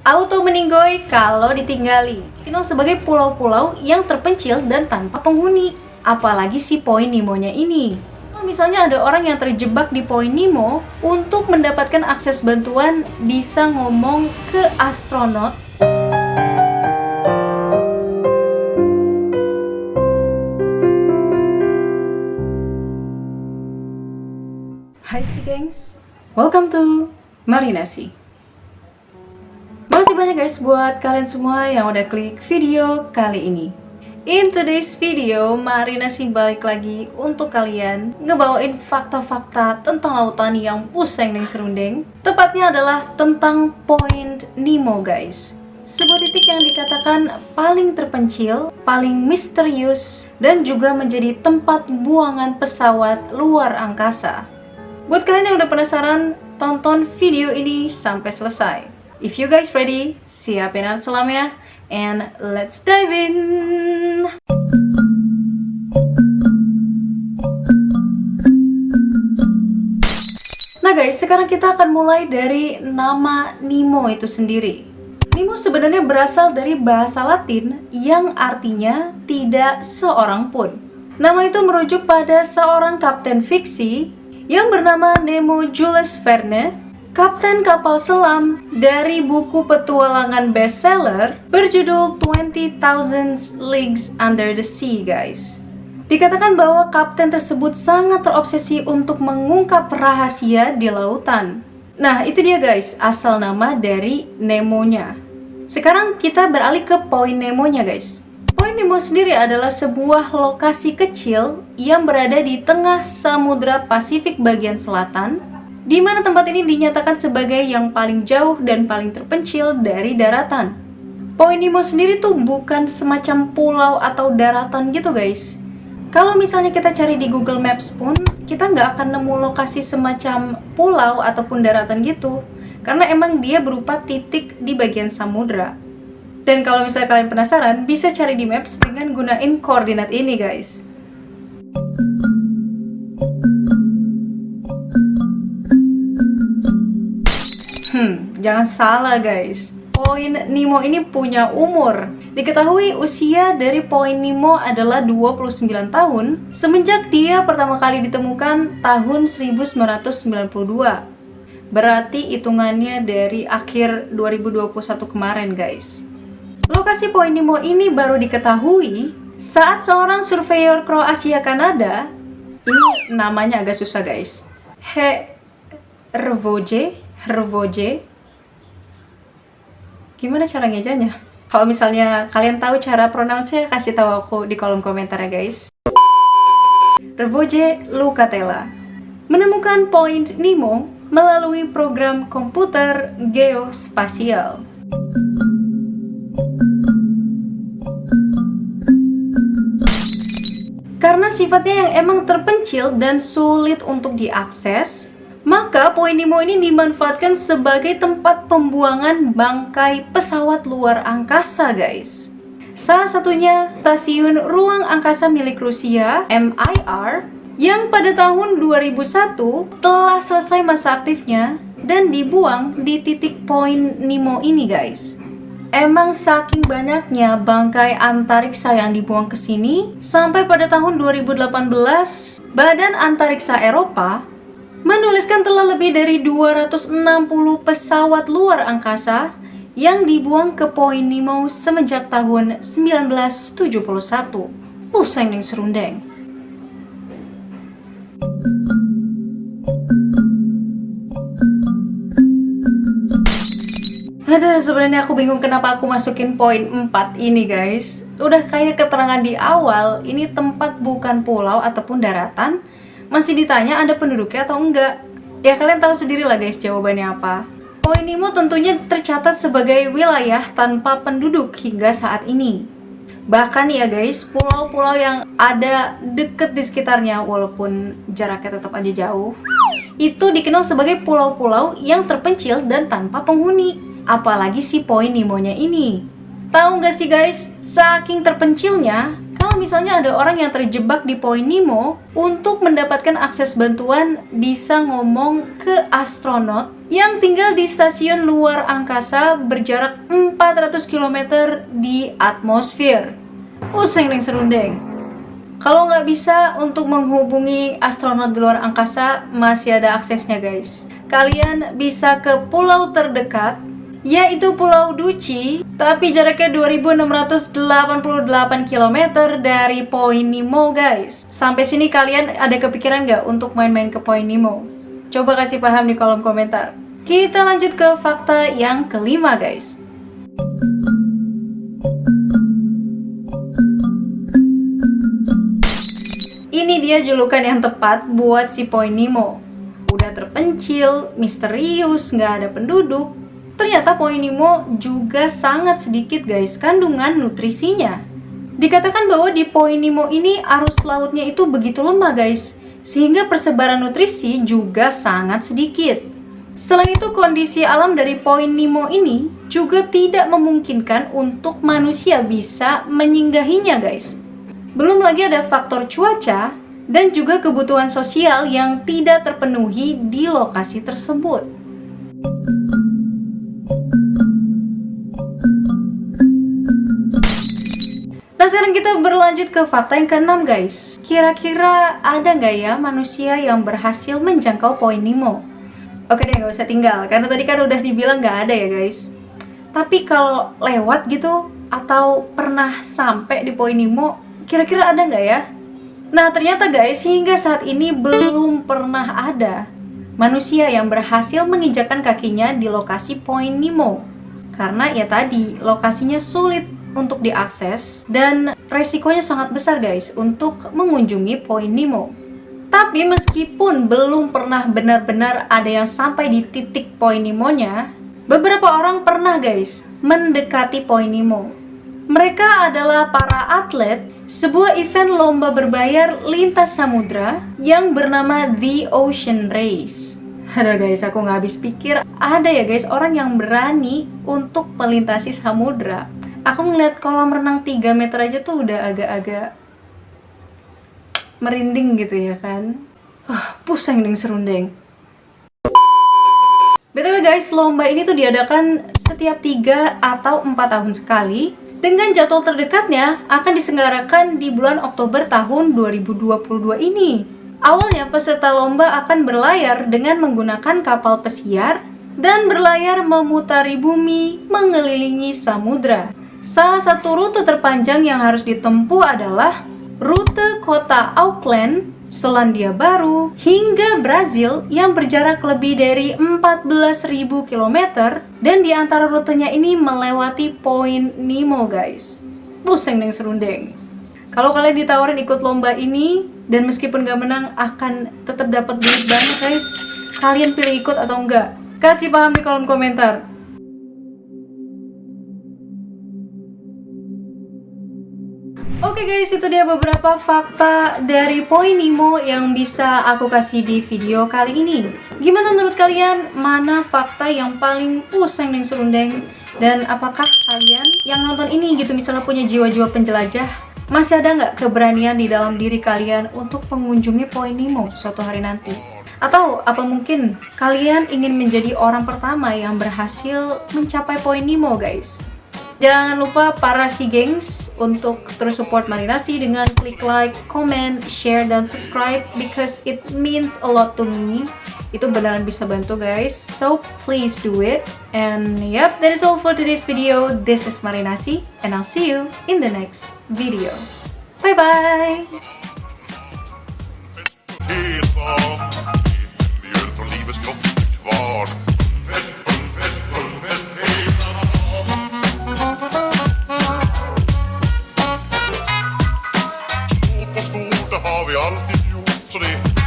Auto meninggoy kalau ditinggali. Dikenal sebagai pulau-pulau yang terpencil dan tanpa penghuni. Apalagi si Point Nemo-nya ini. Kalau misalnya ada orang yang terjebak di Point Nemo, untuk mendapatkan akses bantuan bisa ngomong ke astronot. Hai si gengs, welcome to Marinasi. Makasih banyak guys buat kalian semua yang udah klik video kali ini. In today's video, Marinasi balik lagi untuk kalian ngebawain fakta-fakta tentang lautan yang pusing dan serundeng. Tepatnya adalah tentang Point Nemo guys. Sebuah titik yang dikatakan paling terpencil, paling misterius, dan juga menjadi tempat buangan pesawat luar angkasa. Buat kalian yang udah penasaran, tonton video ini sampai selesai. If you guys ready, siapin alat selamnya, and let's dive in! Nah guys, sekarang kita akan mulai dari nama Nemo itu sendiri. Nemo sebenarnya berasal dari bahasa Latin yang artinya tidak seorang pun. Nama itu merujuk pada seorang kapten fiksi yang bernama Nemo Jules Verne, kapten kapal selam dari buku petualangan bestseller berjudul 20,000 Leagues Under the Sea guys. Dikatakan bahwa kapten tersebut sangat terobsesi untuk mengungkap rahasia di lautan. Nah itu dia guys, asal nama dari Nemo-nya. Sekarang kita beralih ke Point Nemo-nya guys. Point Nemo sendiri adalah sebuah lokasi kecil yang berada di tengah Samudra Pasifik bagian selatan, di mana tempat ini dinyatakan sebagai yang paling jauh dan paling terpencil dari daratan. Point Nemo sendiri tuh bukan semacam pulau atau daratan gitu guys. Kalau misalnya kita cari di Google Maps pun, kita nggak akan nemu lokasi semacam pulau ataupun daratan gitu, karena emang dia berupa titik di bagian samudra. Dan kalau misalnya kalian penasaran, bisa cari di Maps dengan gunain koordinat ini guys. Jangan salah guys. Point Nemo ini punya umur. Diketahui usia dari Point Nemo adalah 29 tahun semenjak dia pertama kali ditemukan tahun 1992. Berarti hitungannya dari akhir 2021 kemarin guys. Lokasi Point Nemo ini baru diketahui saat seorang surveyor Kroasia Kanada, ini namanya agak susah guys, Hrvoje, gimana cara ngejanya? Kalau misalnya kalian tahu cara pronounce-nya, kasih tahu aku di kolom komentar ya guys. Hrvoje Lukatela menemukan Point Nemo melalui program komputer geospasial. Karena sifatnya yang emang terpencil dan sulit untuk diakses, maka Point Nemo ini dimanfaatkan sebagai tempat pembuangan bangkai pesawat luar angkasa guys. Salah satunya Stasiun Ruang Angkasa milik Rusia, MIR, yang pada tahun 2001 telah selesai masa aktifnya dan dibuang di titik Point Nemo ini guys. Emang saking banyaknya bangkai antariksa yang dibuang ke sini, sampai pada tahun 2018, Badan Antariksa Eropa menuliskan telah lebih dari 260 pesawat luar angkasa yang dibuang ke Point Nemo semenjak tahun 1971. Pusing ning serundeng. Aduh, sebenarnya aku bingung kenapa aku masukin poin 4 ini guys. Udah kayak keterangan di awal, ini tempat bukan pulau ataupun daratan. Masih ditanya ada penduduknya atau enggak. Ya kalian tahu sendiri lah guys jawabannya apa. Point Nemo tentunya tercatat sebagai wilayah tanpa penduduk hingga saat ini. Bahkan ya guys, pulau-pulau yang ada deket di sekitarnya, walaupun jaraknya tetap aja jauh, itu dikenal sebagai pulau-pulau yang terpencil dan tanpa penghuni. Apalagi si Point Nemo-nya ini. Tahu nggak sih guys, saking terpencilnya, Kalau misalnya ada orang yang terjebak di poin Nemo, untuk mendapatkan akses bantuan bisa ngomong ke astronot yang tinggal di stasiun luar angkasa berjarak 400 km di atmosfer. Pusing nih serundeng. Kalau nggak bisa untuk menghubungi astronot di luar angkasa, masih ada aksesnya guys. Kalian bisa ke pulau terdekat, yaitu Pulau Duci, tapi jaraknya 2688 km dari poin Nemo guys. Sampai sini kalian ada kepikiran nggak untuk main-main ke poin Nemo? Coba kasih paham di kolom komentar. Kita lanjut ke fakta yang kelima guys. Ini dia julukan yang tepat buat si poin Nemo. Udah terpencil, misterius, nggak ada penduduk. Ternyata poin Nemo juga sangat sedikit guys kandungan nutrisinya. Dikatakan bahwa di poin Nemo ini arus lautnya itu begitu lemah guys, sehingga persebaran nutrisi juga sangat sedikit. Selain itu kondisi alam dari poin Nemo ini juga tidak memungkinkan untuk manusia bisa menyinggahinya guys. Belum lagi ada faktor cuaca dan juga kebutuhan sosial yang tidak terpenuhi di lokasi tersebut. Nah sekarang kita berlanjut ke fakta yang keenam guys. Kira-kira ada nggak ya manusia yang berhasil menjangkau poin Nemo? Oke deh, nggak usah tinggal, karena tadi kan udah dibilang nggak ada ya guys. Tapi kalau lewat gitu, atau pernah sampai di poin Nemo, kira-kira ada nggak ya? Nah ternyata guys, hingga saat ini belum pernah ada manusia yang berhasil menginjakan kakinya di lokasi poin Nemo. Karena ya tadi, lokasinya sulit untuk diakses dan resikonya sangat besar guys untuk mengunjungi poin Nemo. Tapi meskipun belum pernah benar-benar ada yang sampai di titik poin Nemo-nya, beberapa orang pernah guys mendekati poin Nemo. Mereka adalah para atlet sebuah event lomba berbayar lintas samudra yang bernama The Ocean Race. Aduh guys, aku nggak habis pikir ada ya guys orang yang berani untuk melintasi samudra. Aku ngeliat kolam renang 3 meter aja tuh udah agak-agak merinding gitu ya kan. Pusing nih serundeng. BTW guys, lomba ini tuh diadakan setiap 3 atau 4 tahun sekali, dengan jadwal terdekatnya akan diselenggarakan di bulan Oktober tahun 2022 ini. Awalnya peserta lomba akan berlayar dengan menggunakan kapal pesiar dan berlayar memutari bumi mengelilingi samudra. Salah satu rute terpanjang yang harus ditempuh adalah rute kota Auckland, Selandia Baru, hingga Brazil yang berjarak lebih dari 14.000 km, dan di antara rutenya ini melewati poin Nemo guys. Pusing nih serundeng. Kalau kalian ditawarin ikut lomba ini dan meskipun gak menang akan tetap dapat duit banyak guys, kalian pilih ikut atau enggak? Kasih paham di kolom komentar. Oke guys, itu dia beberapa fakta dari poin Nemo yang bisa aku kasih di video kali ini. Gimana menurut kalian? Mana fakta yang paling pusing dan serundeng? Dan apakah kalian yang nonton ini gitu misalnya punya jiwa-jiwa penjelajah, masih ada nggak keberanian di dalam diri kalian untuk mengunjungi poin Nemo suatu hari nanti? Atau apa mungkin kalian ingin menjadi orang pertama yang berhasil mencapai poin Nemo guys? Jangan lupa para si gengs untuk terus support Marinasi dengan klik like, comment, share, dan subscribe because it means a lot to me. Itu beneran bisa bantu guys, so please do it. And yep, that is all for today's video. This is Marinasi and I'll see you in the next video. Bye bye! Har vi alltid gjort så det